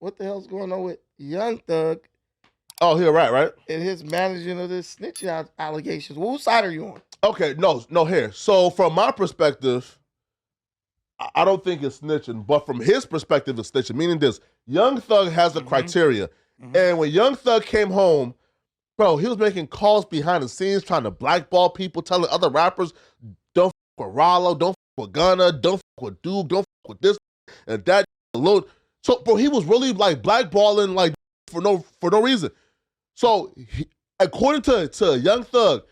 what the hell's going on with Young Thug Oh, here, right. and his managing of this snitching allegations? Whose side are you on? Okay, no, here. So from my perspective, I don't think it's snitching, but from his perspective, it's snitching. Meaning this, Young Thug has the criteria, and when Young Thug came home, bro, he was making calls behind the scenes, trying to blackball people, telling other rappers, "Don't f with Rollo, don't f with Gunna, don't f with Duke, don't f with this and that." So, bro, he was really like blackballing like for no reason. So, according to Young Thug,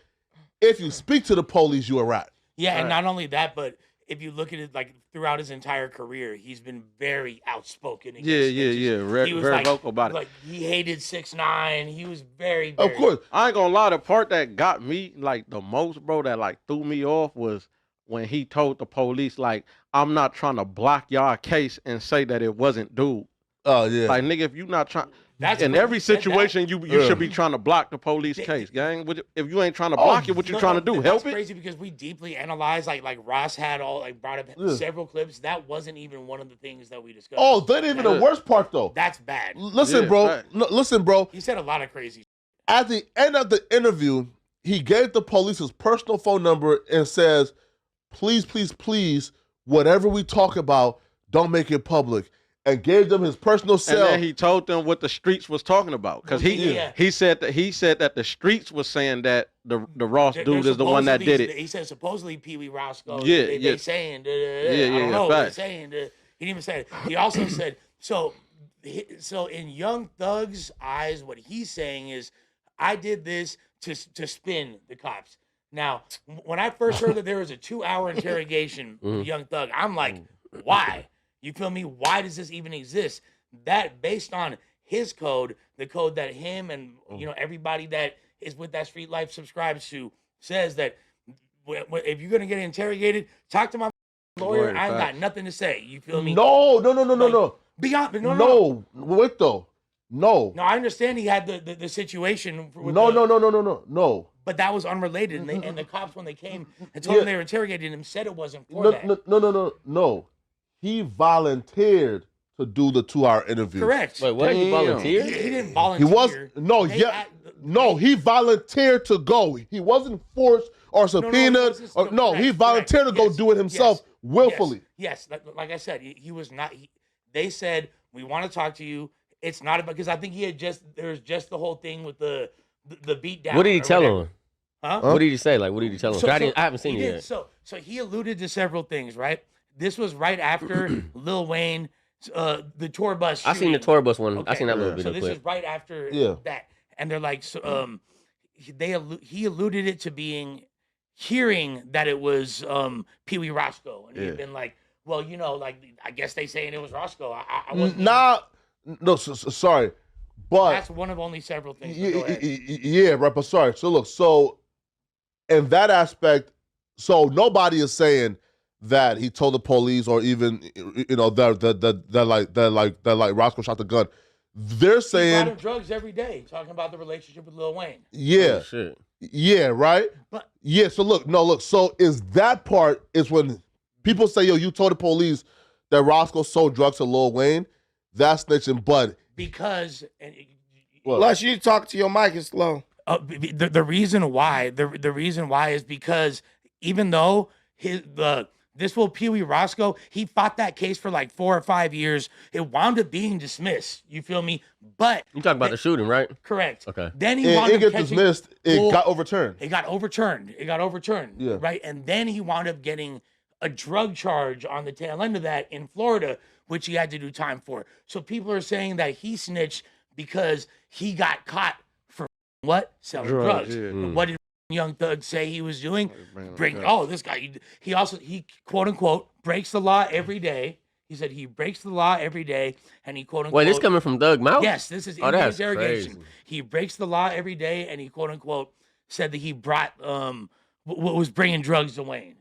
if you speak to the police, you a rat. Yeah, and not only that, but if you look at it like throughout his entire career, he's been very outspoken. Yeah. Very vocal about it. Like he hated 6ix9ine. He was very, Of course. I ain't gonna lie, the part that got me like the most, bro, that like threw me off was when he told the police, like, I'm not trying to block y'all case and say that it wasn't dude. Oh, yeah. Like, nigga, if you not trying... In every situation, you should be trying to block the police case, gang. If you ain't trying to block it, what you trying to do? Help it? That's crazy because we deeply analyzed, like Ross had brought up several clips. That wasn't even one of the things that we discussed. Oh, that ain't even the worst part, though. That's bad. Listen, bro. Listen, bro. He said a lot of crazy shit. At the end of the interview, he gave the police his personal phone number and says, please, please, please, whatever we talk about, don't make it public. And gave them his personal cell. And then he told them what the streets was talking about. Because he said that the streets was saying that the Ross dude is the one that did it. He said supposedly Pee Wee Roscoe. They saying I don't know. They're saying he didn't even say it. He also said so in Young Thug's eyes, what he's saying is, I did this to spin the cops. Now, when I first heard that there was a 2-hour interrogation with Young Thug, I'm like, why? You feel me? Why does this even exist? That based on his code, the code that him and everybody that is with that street life subscribes to, says that if you're gonna get interrogated, talk to my lawyer. I ain't got nothing to say. You feel me? No. Beyond, no. Wait though. No. No, I understand he had the situation. No. But that was unrelated, and the cops, when they came and told him they were interrogating him, said it wasn't for that. No. He volunteered to do the 2-hour interview. Correct. Wait, what? He volunteered? He didn't volunteer. He volunteered to go. He wasn't forced or subpoenaed. He volunteered to go do it himself willfully. Yes, like I said, he was not. They said, we want to talk to you. It's not about, because I think there's just the whole thing with the beat down. What did he tell him? Huh? What did he say? Like, what did he tell him? I haven't seen it yet. So he alluded to several things, right? This was right after Lil Wayne, the tour bus shooting. I seen the tour bus one. Okay. I seen that little bit. So this is right after that, and they're like, he alluded it to hearing that it was Pee Wee Roscoe, and he'd been like, well, like, I guess they saying it was Roscoe. I wasn't. No, sorry, but that's one of only several things. Yeah, right. But sorry. So look, in that aspect, nobody is saying that he told the police, or even that Roscoe shot the gun. They're saying he brought him drugs every day, talking about the relationship with Lil Wayne. Yeah, yeah, right. But so look. So is that part is when people say, "Yo, you told the police that Roscoe sold drugs to Lil Wayne." That's snitching, but because Plus, you talk to your mic is slow. The reason why is because even though this will Pee Wee Roscoe, he fought that case for like 4 or 5 years. It wound up being dismissed. You feel me? But you talking about the shooting, right? Correct. Okay. Then he wound up catching, dismissed. It got overturned. It got overturned. Yeah. Right. And then he wound up getting a drug charge on the tail end of that in Florida, which he had to do time for. So people are saying that he snitched because he got caught for what? Selling drugs. Yeah. What did Young Thug say he was doing? This guy. He quote unquote breaks the law every day. He said he breaks the law every day, and he quote unquote. Wait, this coming from Thug mouth? Yes, this is in the interrogation. Crazy. He breaks the law every day, and he quote unquote said that he brought was bringing drugs to Wayne.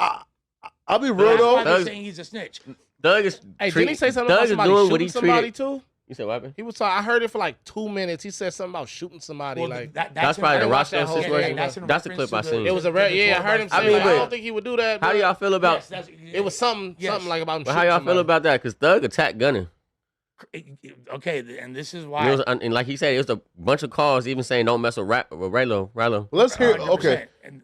I'll be real though. They're saying he's a snitch. Doug is. Didn't he say something Doug about is doing somebody what he shooting somebody treated. too? You said what happened? He was talking. I heard it for like 2 minutes. He said something about shooting somebody. Well, like that's probably the Roscoe situation. That's the clip I seen. It was a I heard him say. I don't think he would do that. How do y'all feel about? It was something like about him. But how y'all feel about that? Because Thug attacked Gunna. Okay, and this is It why. was, and like he said, it was a bunch of calls even saying don't mess with Raylo. Let's hear. 100%. Okay. And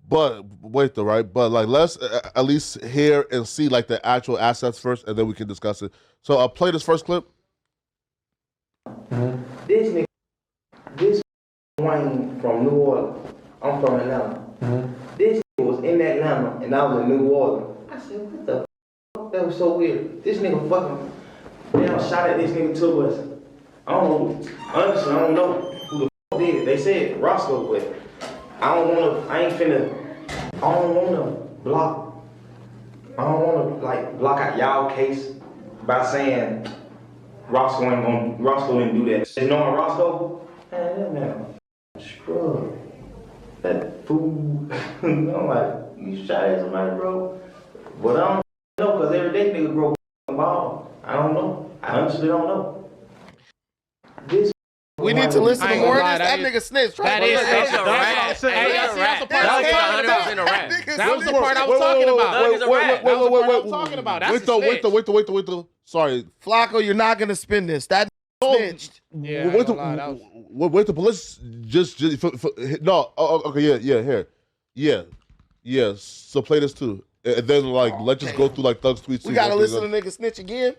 But wait, though, right? But like, let's at least hear and see like the actual assets first, and then we can discuss it. So I'll play this first clip. This Wayne from New Orleans. I'm from Atlanta. This was in Atlanta, and I was in New Orleans. I said, what the fuck? That was so weird. This nigga fucking damn shot at this nigga to us. I don't know. Honestly, I don't know who the fuck did it. They said Roscoe, but I don't wanna block. I don't wanna like block out y'all case by saying Roscoe didn't do that. You know Roscoe? Man, that man scrub. That fool. I'm like, you shot at somebody, bro? But I don't know, cause every day nigga grow ball. I don't know. I honestly don't know. We need to listen to more of this. That nigga snitched. That is a rat. That's the part I was talking about. That was the part I was talking about. That's a Wait. Sorry, Flacco, you're not gonna spin this. That snitched. Yeah, wait the let's just no. Okay, yeah. So play this too, and then like let's just go through like Thug's tweets. We gotta listen to nigga snitch again.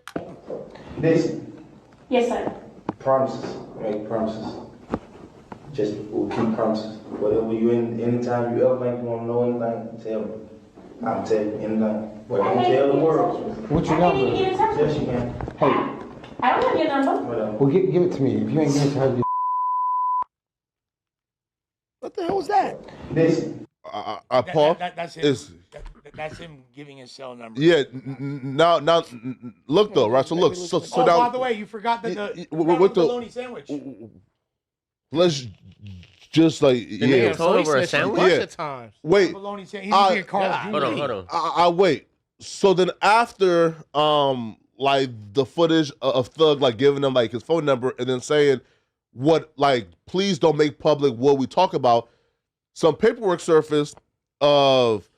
Listen. Yes, sir. Promises. Make promises. Just we'll keep promises. Whatever you anytime you ever think you want to know anything, tell me. I'll tell you anything. But don't tell the world. What's your I can't even number? get in touch with Yes, you you. can. Hey, I don't have your number. Whatever. well, give it to me. If you ain't giving it to her, What the hell was that? Listen. Paul. That's him. Is That's him giving his cell number. yeah. Now look though, right? So look. So Oh, now by the way, you forgot the with the bologna sandwich. let's just like yeah. told over a sandwich? bunch Yeah. of times. Wait. Bologna sandwich. He was being Carl Jr. Hold on. I wait. So then after like the footage of Thug like giving them like his phone number and then saying what like please don't make public what we talk about, some paperwork surfaced of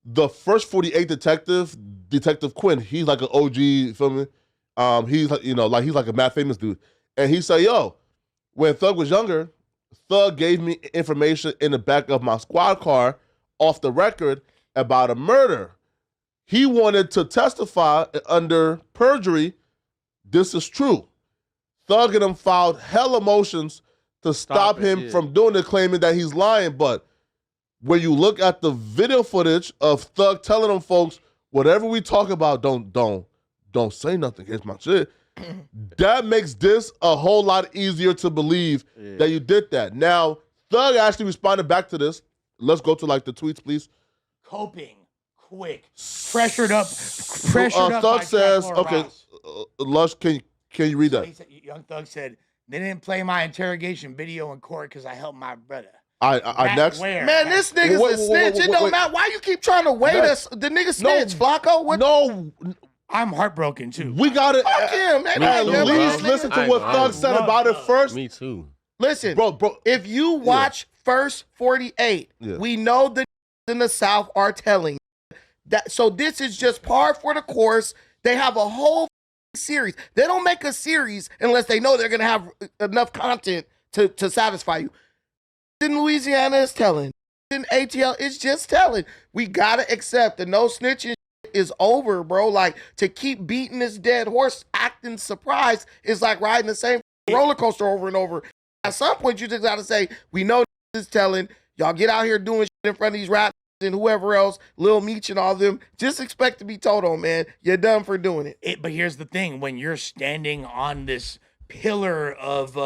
the first 48 Detective Quinn. He's like an OG, you feel me? He's like, like he's like a mad famous dude. And he said, yo, when Thug was younger, Thug gave me information in the back of my squad car off the record about a murder. He wanted to testify under perjury. This is true. Thug and him filed hella motions to stop him from doing it, claiming that he's lying. But when you look at the video footage of Thug telling them folks, whatever we talk about, don't say nothing. Here's my shit. That makes this a whole lot easier to believe that you did that. Now, Thug actually responded back to this. Let's go to like the tweets, please. Coping, quick, pressured up. Thug by says, Jack Laura okay, Ross. Lush, can you read So that? he said, Young Thug said, they didn't play my interrogation video in court because I helped my brother. I next. Where? Man, this nigga's Wait, a snitch. It don't wait. matter. Why you keep trying to wait us? The nigga snitch, Flacco. What? No, I'm heartbroken too. we got to Fuck him. That at nigga never least been listen to I what know. Thug said about it first. Me too. Listen, Bro, if you watch first 48, Yeah. we know the in the South are telling that. So this is just par for the course. They have a whole series. They don't make a series unless they know they're gonna have enough content to satisfy you. In Louisiana is telling. In ATL it's just telling. We gotta accept the no snitching is over, bro. Like to keep beating this dead horse, acting surprised is like riding the same roller coaster over and over. At some point, you just gotta say, we know this is telling. Y'all get out here doing shit in front of these rappers and whoever else, Lil Meech and all them. Just expect to be told on, man. You're done for doing it. But here's the thing: when you're standing on this pillar of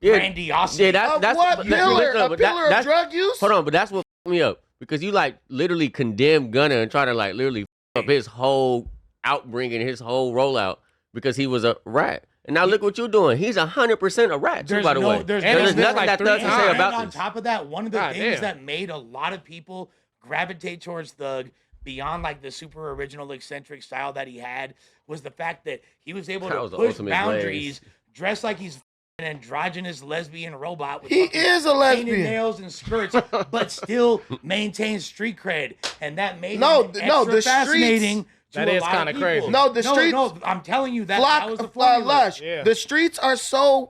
Yeah, grandiosity, yeah, that's What pillar? A but pillar of that's- drug use? Hold on, but that's what f***ed me up because you like literally condemn Gunna and try to like literally f- up his whole outbringing, his whole rollout because he was a rat. And now look what you're doing. He's 100% a rat too, by the way. There's There's no- nothing like that 3 Thug can say times. about on this. top of that, one of the God things damn. that made a lot of people gravitate towards Thug beyond like the super original eccentric style that he had was the fact that he was able That to was the push ultimate boundaries, dress like he's an androgynous lesbian robot with He fucking is a painted lesbian. nails and skirts, but still maintains street cred, and that made No, him no, extra the fascinating to That a is lot of kinda people. crazy. No, the streets. No, I'm telling you that was the formula. Lush. Yeah. The streets are so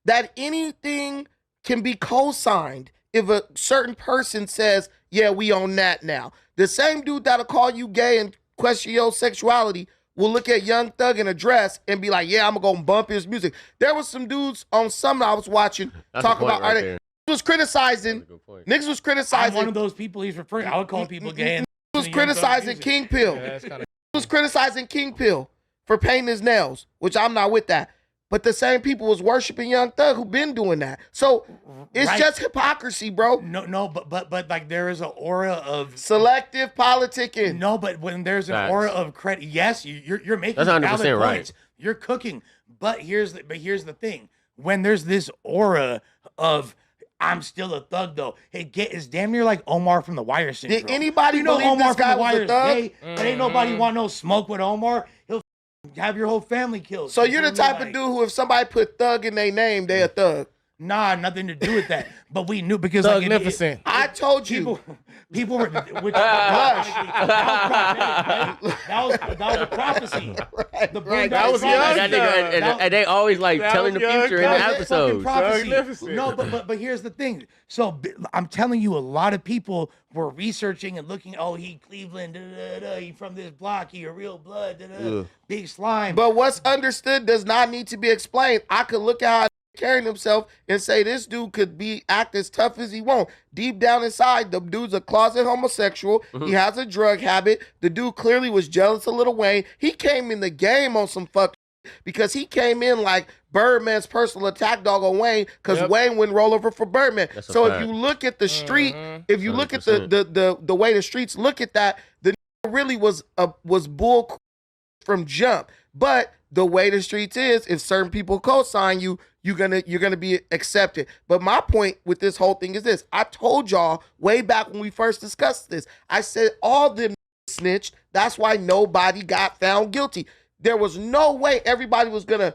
that anything can be co-signed if a certain person says, "Yeah, we own that now." The same dude that'll call you gay and question your sexuality will look at Young Thug in a dress and be like, "Yeah, I'm gonna go bump his music." There was some dudes on Summit I was watching That's talk a point about right niggas there. was criticizing. That's a good point. Niggas was I'm criticizing. one of those people he's referring. I would call people gay and was Young Thug criticizing music. King Pill. Yeah, that's kinda... Was criticizing King Pill for painting his nails, which I'm not with that. But the same people was worshiping Young Thug who been doing that. So it's Right. just hypocrisy, bro. No, but like there is an aura of Selective politicking. no, but when there's an Facts. aura of credit, yes, you're making That's 100% valid right. points. You're cooking, but here's the thing: when there's this aura of I'm still a thug, though, it's damn near like Omar from The Wire syndrome. Did anybody you know believe Omar this guy from The was Wire a is thug? gay, but ain't nobody want no smoke with Omar. He'll have your whole family killed. So You you're the feel me? type of dude who, if somebody put thug in their name, they a thug. Nah, nothing to do with that. But we knew because like Thugnificent. I told you. people were which that was a prophecy. The right. That was young. And, that nigga, and they always like That telling was the young future in the Thug. episodes. Thugnificent. No, but here's the thing. So I'm telling you, a lot of people were researching and looking. Oh, he Cleveland, he from this block, he a real blood, big slime. But what's understood does not need to be explained. I could look at how he's carrying himself and say this dude could act as tough as he wants. Deep down inside, the dude's a closet homosexual. He has a drug habit. The dude clearly was jealous of Lil Wayne. He came in the game on some fuck because he came in like Birdman's personal attack dog on Wayne because Wayne wouldn't roll over for Birdman. That's a So if fact. you look at the street, if you look at 100%. the way the streets look at that, the really was bull from jump. But the way the streets is, if certain people co-sign you, you're gonna be accepted. But my point with this whole thing is this: I told y'all way back when we first discussed this. I said all them snitched. That's why nobody got found guilty. There was no way everybody was gonna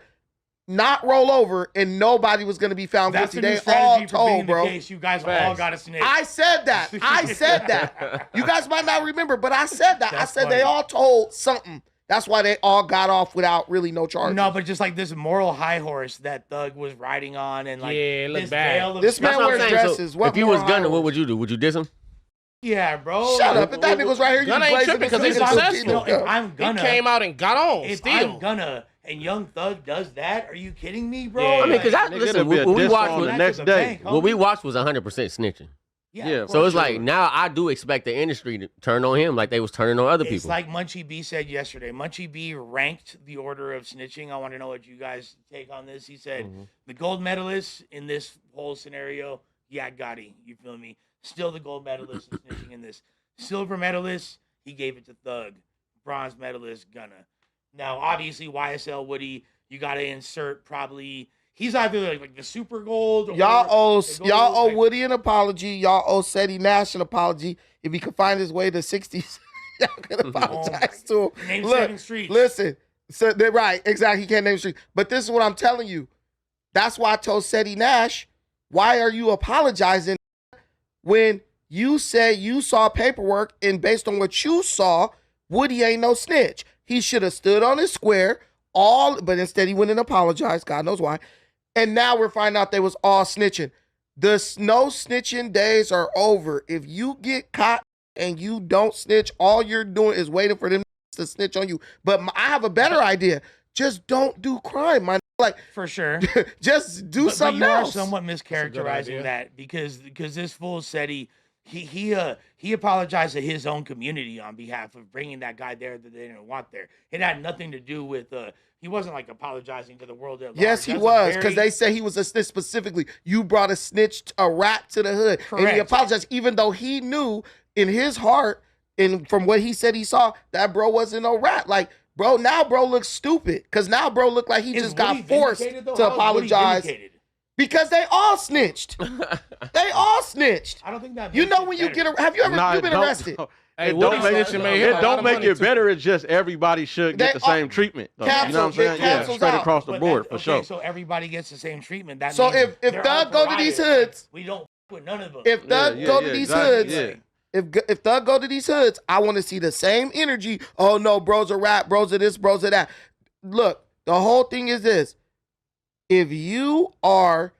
not roll over and nobody was gonna be found That's guilty. the new They all strategy for being told, the bro. case. You guys all Facts. got a snitch. I said that. I said that. You guys might not remember, but I said that. That's I said they funny. all told something. That's why they all got off without really no charges. No, but just like this moral high horse that Thug was riding on, and like Yeah, it looked this bad. veil of This man That's what I'm wears saying. So, dresses. What if you more was gunning, high what would you do? Would you diss him? yeah, bro. Shut up. If that nigga was right here, you Gunna ain't blazing tripping 'cause this he's nigga successful. Tino. If I'm He gonna, came out and got on. if Still. I'm gonna, and Young Thug does that, are you kidding me, bro? Yeah. I mean, because Nigga, listen, it'll be a what we diss watched on was the next day. what we watched was 100% snitching. yeah, Yeah, of So course. it's like now I do expect the industry to turn on him like they was turning on other It's people. like Munchie B said yesterday. Munchie B ranked the order of snitching. I want to know what you guys take on this. He said the gold medalist in this whole scenario, yeah, Gotti. You feel me? Still the gold medalist in snitching in this. Silver medalist, he gave it to Thug. Bronze medalist, Gunna. Now, obviously, YSL Woody, you got to insert probably. He's either like the super gold. Or Y'all owe the gold, y'all owe like- Woody an apology. Y'all owe Seti Nash an apology. If he could find his way to 60s, y'all can apologize to him. Name Look, 7 streets. listen. So they're right, exactly. He can't name street. But this is what I'm telling you. That's why I told Seti Nash, why are you apologizing when you said you saw paperwork and based on what you saw, Woody ain't no snitch. He should have stood on his square, but instead he went and apologized. God knows why. And now we're finding out they was all snitching. The no snitching days are over. If you get caught and you don't snitch, all you're doing is waiting for them to snitch on you. But I have a better idea. Just don't do crime, man. Like, For sure. just do But something you else. are somewhat idea. mischaracterizing that because this fool said he apologized to his own community on behalf of bringing that guy there that they didn't want there. It had nothing to do with he wasn't like apologizing to the world at large. Yes, he That's a was, because very- they say he was a snitch specifically. You brought a rat to the hood. And he Correct. apologized, even though he knew in his heart, and from what he said he saw, that bro wasn't no rat. Like, bro, now bro looks stupid. Because now bro looked like he Is just got Woody forced vindicated, though? to How is Woody apologize. vindicated? Because they all snitched. They all snitched. I don't think that You makes know it when you better. get have you ever Nah, you it been don't- arrested? Hey, It Woody don't make snitching made him a it lot don't of make money, it too. better. It's just everybody should get They the all- same treatment. Though. You know what I'm Cancels, it saying? Yeah, cancels straight out. across the But board that- for okay, sure. So everybody gets the same treatment. That So means if they're Thug all go to these pariahs. hoods, We don't with none of them. if Thug yeah, go to yeah, these exactly, hoods, yeah. If Thug go to these hoods, I want to see the same energy. Oh no, bros are rap, bros are this, bros are that. Look, the whole thing is this. If you are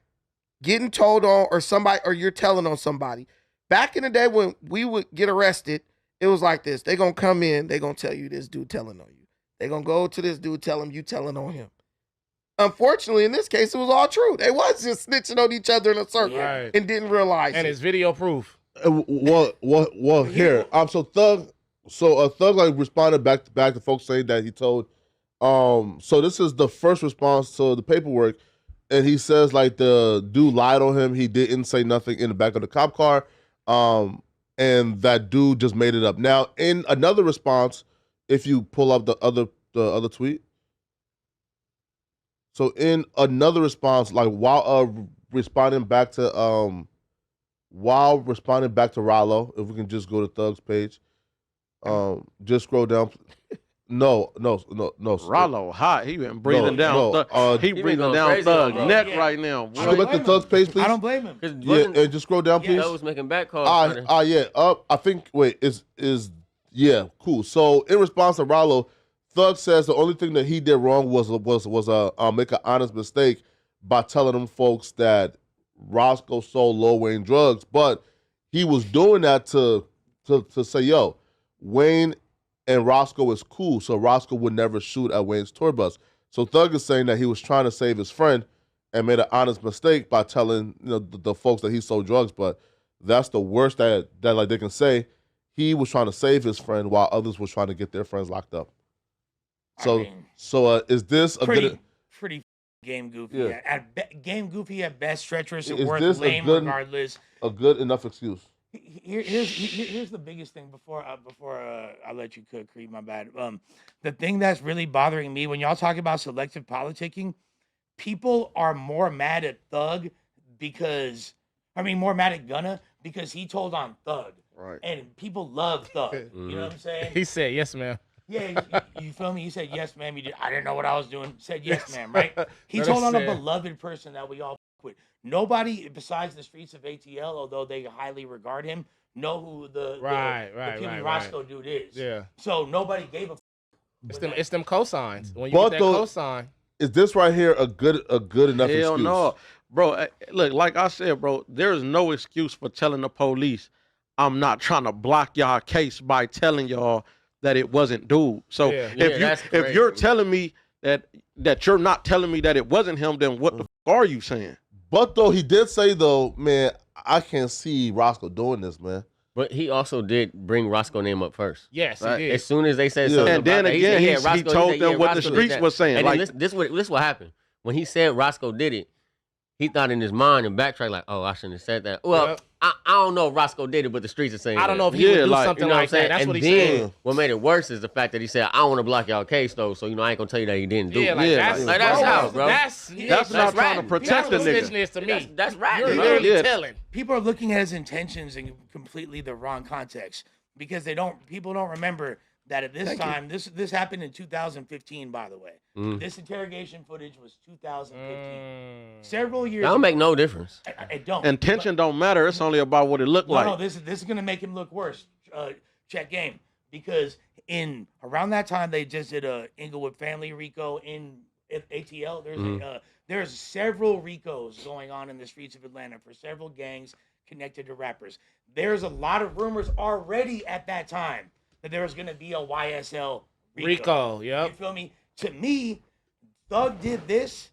getting told on or somebody or you're telling on somebody, back in the day when we would get arrested, it was like this. They're gonna come in, they're gonna tell you this dude telling on you. They're gonna go to this dude, tell him you telling on him. Unfortunately, in this case, it was all true. They was just snitching on each other in a circle and didn't realize And it. it's video proof. Well, here. So Thug like responded back to folks saying that he told. So this is the first response to the paperwork, and he says like the dude lied on him. He didn't say nothing in the back of the cop car. And that dude just made it up. Now, in another response, if you pull up the other tweet. So in another response, like while responding back to Rollo, if we can just go to Thug's page, just scroll down. No. Rollo hot. He been breathing down. He breathing down Thug's neck right now. Go back to Thug's page, please. I don't blame him. Yeah, and just scroll down, please. Thug was making back calls. Yeah. I think. Wait, is yeah, cool. So in response to Rollo, Thug says the only thing that he did wrong was make an honest mistake by telling them folks that Roscoe sold Lil Wayne drugs, but he was doing that to say, yo, Wayne and Roscoe is cool, so Roscoe would never shoot at Wayne's tour bus. So Thug is saying that he was trying to save his friend and made an honest mistake by telling the folks that he sold drugs, but that's the worst that like they can say. He was trying to save his friend while others were trying to get their friends locked up. So is this pretty game goofy? Yeah. Game goofy at best, treacherous at worst, lame regardless. A good enough excuse. Here's the biggest thing before I let you cook, Creed. My bad. The thing that's really bothering me when y'all talk about selective politicking, people are more mad at Thug more mad at Gunna because he told on Thug, right? And people love Thug. Mm-hmm. You know what I'm saying? He said, "Yes, ma'am." Yeah, you feel me? He said, "Yes, ma'am." I didn't know what I was doing. Said, "Yes, ma'am." Right? He told on a beloved person that we all f- with. Nobody besides the streets of ATL, although they highly regard him, know who the Puny Roscoe dude is. Yeah. So nobody gave a. It's them cosigns. When you get that cosign, is this right here a good enough excuse? Hell no, bro. Look, like I said, bro, there is no excuse for telling the police, "I'm not trying to block y'all case by telling y'all that it wasn't dude." So if you're telling me that you're not telling me that it wasn't him, then what the f- are you saying? But though he did say though, man, I can't see Roscoe doing this, man. But he also did bring Roscoe's name up first. Yes, right? he did. As soon as they said something, and then again, he told them what the streets were saying. And like this what happened when he said Roscoe did it. He thought in his mind and backtracked like, "Oh, I shouldn't have said that." Well, I don't know if Roscoe did it, but the streets are saying I don't know if he would do something like that. That's what he said. What made it worse is the fact that he said, "I don't want to block y'all case though, so I ain't gonna tell you that he didn't do it." That's how, bro. That's not trying to protect the nigga. To me. That's right. You're literally telling. People are looking at his intentions in completely the wrong context because people don't remember that at this time, this happened in 2015, by the way. This interrogation footage was 2015. Several years That'll make no difference. It don't. Intention don't matter. It's only about what it looked like. No, this is going to make him look worse. Check game. Because around that time, they just did a Inglewood family RICO in ATL. There's several RICOs going on in the streets of Atlanta for several gangs connected to rappers. There's a lot of rumors already at that time that there was going to be a YSL RICO. Yep. You feel me? To me, Thug did this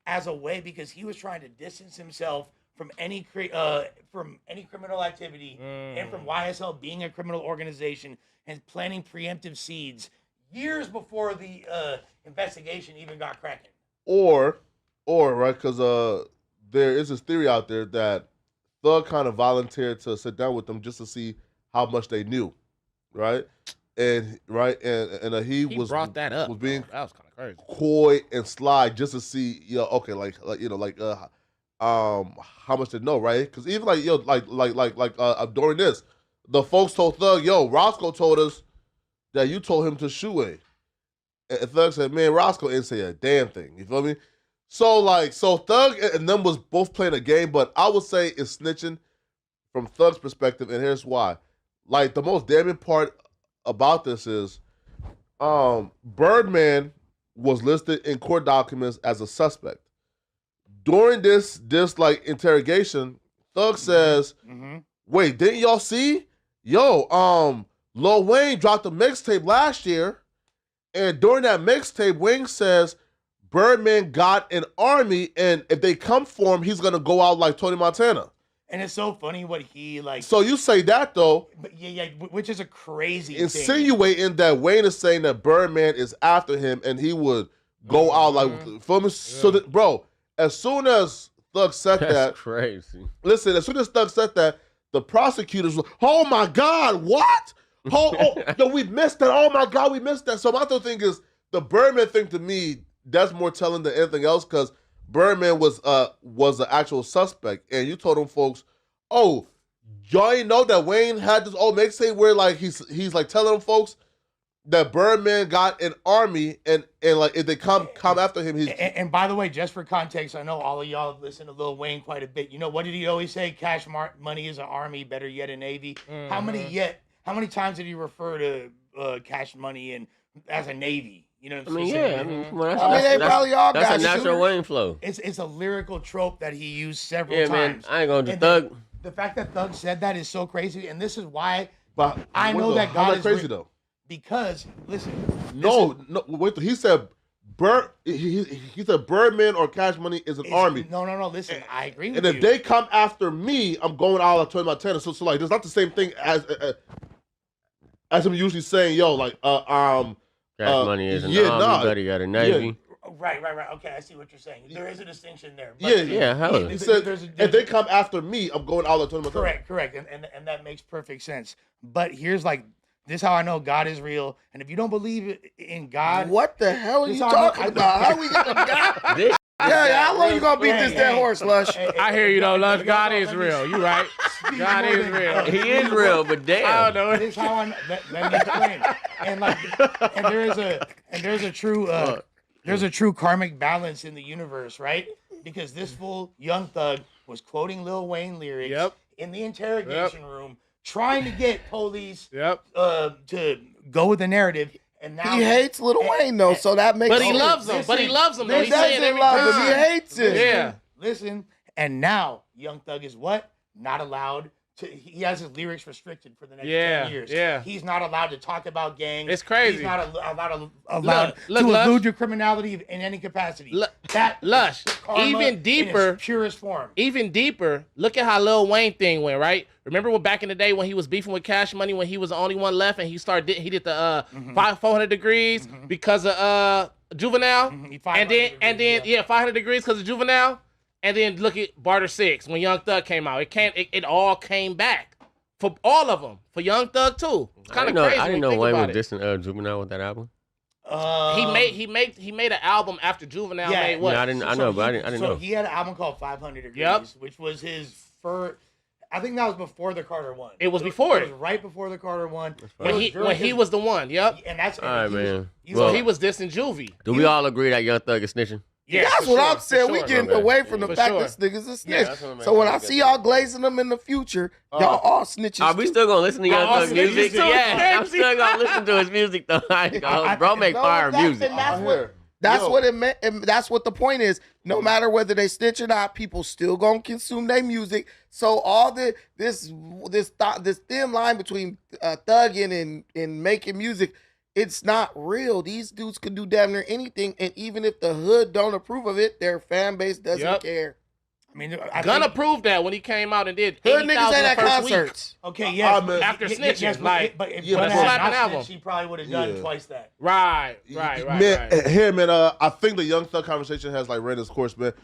as a way because he was trying to distance himself from any criminal activity and from YSL being a criminal organization and planting preemptive seeds years before the investigation even got cracking. Or right, because there is this theory out there that Thug kind of volunteered to sit down with them just to see how much they knew. Right, and he was brought that up. Was being that was kind of crazy, coy and sly just to see, how much they know, right? Because even during this, the folks told Thug, "Yo, Roscoe told us that you told him to shoot a," and Thug said, "Man, Roscoe didn't say a damn thing." You feel me? So Thug and them was both playing a game, but I would say it's snitching from Thug's perspective, and here's why. like the most damning part about this is, Birdman was listed in court documents as a suspect. During this like interrogation, Thug says, "Wait, didn't y'all see? Yo, Lil Wayne dropped a mixtape last year, and during that mixtape, Wayne says Birdman got an army, and if they come for him, he's gonna go out like Tony Montana." And it's so funny what he like. So you say that though, but yeah, which is a crazy insinuating thing. that Wayne is saying that Birdman is after him, and he would go out like for me. So that, bro, as soon as Thug said That's crazy. Listen, as soon as Thug said that, the prosecutors were, "Oh my God, what? Yo, we missed that. Oh my God, we missed that." So my thing is, the Birdman thing to me, that's more telling than anything else, because Birdman was the actual suspect, and you told them folks, "Oh, y'all ain't know that Wayne had this old mixtape where like he's like telling them folks that Birdman got an army, and like if they come after him, he's." And by the way, just for context, I know all of y'all listen to Lil Wayne quite a bit. You know, what did he always say? Cash money is an army, better yet a navy. How many times did he refer to Cash Money and as a navy? You know what I'm saying? They probably all got that's a natural Wayne flow. It's a lyrical trope that he used several times. Man, I ain't going to Thug. The fact that Thug said that is so crazy, and this is why but I know that God is crazy though. Because listen, no, wait. He said he said Birdman or Cash Money is an army. No. Listen, I agree with you. And if they come after me, I'm going out like Tony Montana. So like, it's not the same thing as I'm usually saying. Yo, like Cash Money is an army, but he got a navy. Yeah. Right. Okay, I see what you're saying. There is a distinction there. Hell. He said, if they come after me, I'm going out like Tony Montana. Correct, and that makes perfect sense. But here's like. This is how I know God is real. And if you don't believe in God... What the hell are you talking about? How we get to God? How long you going to beat this dead horse, Lush? I hear you, though, Lush. God is real. You right. God is real. He is real, but damn. I don't know. This is how I know. Let me explain. And there's a true karmic balance in the universe, right? Because this fool, Young Thug, was quoting Lil Wayne lyrics in the interrogation room, trying to get police to go with the narrative, and now he hates Lil Wayne though, so that makes. But he loves him. But he loves him. He doesn't love him. He hates him. Yeah. Listen, and now Young Thug is what? Not allowed to. He has his lyrics restricted for the next 10 years. Yeah. He's not allowed to talk about gangs. It's crazy. He's not allowed to allude to criminality in any capacity. Lush. Even deeper, in its purest form. Even deeper. Look at how Lil Wayne thing went, right? Remember when back in the day when he was beefing with Cash Money when he was the only one left and he did the 400 degrees because of Juvenile, and then 500 degrees because of Juvenile, and then look at Barter 6 when Young Thug came out. It all came back for all of them, for Young Thug too. It's kind of crazy. I didn't know Wayne was dissing Juvenile with that album. He made an album after Juvenile made what? Yeah, I didn't know. So he had an album called 500 Degrees, which was his first. I think that was before the Carter one. It was before it. It was right before the Carter one. When he was the one. Yep. And that's all right, man. So he was dissing Juvie. Do we all agree that Young Thug is snitching? Yeah, that's what I'm saying. We getting away from the fact that this nigga's a snitch. So when I see y'all glazing them in the future, y'all all snitches. Are we still gonna listen to Young Thug music? Yeah, I'm still gonna listen to his music though. Bro, make fire music. That's what it meant, and that's what the point is. No matter whether they snitch or not, people still gonna consume their music. So all this thin line between thugging and making music, it's not real. These dudes can do damn near anything, and even if the hood don't approve of it, their fan base doesn't care. I mean, Gunna proved that when he came out and did 80,000 niggas ain't at concerts. Okay, yes. After snitching, but if Gunna had not snitched, he probably would have done twice that. Right. Man, here, man. I think the Young Thug conversation has like ran its course, man.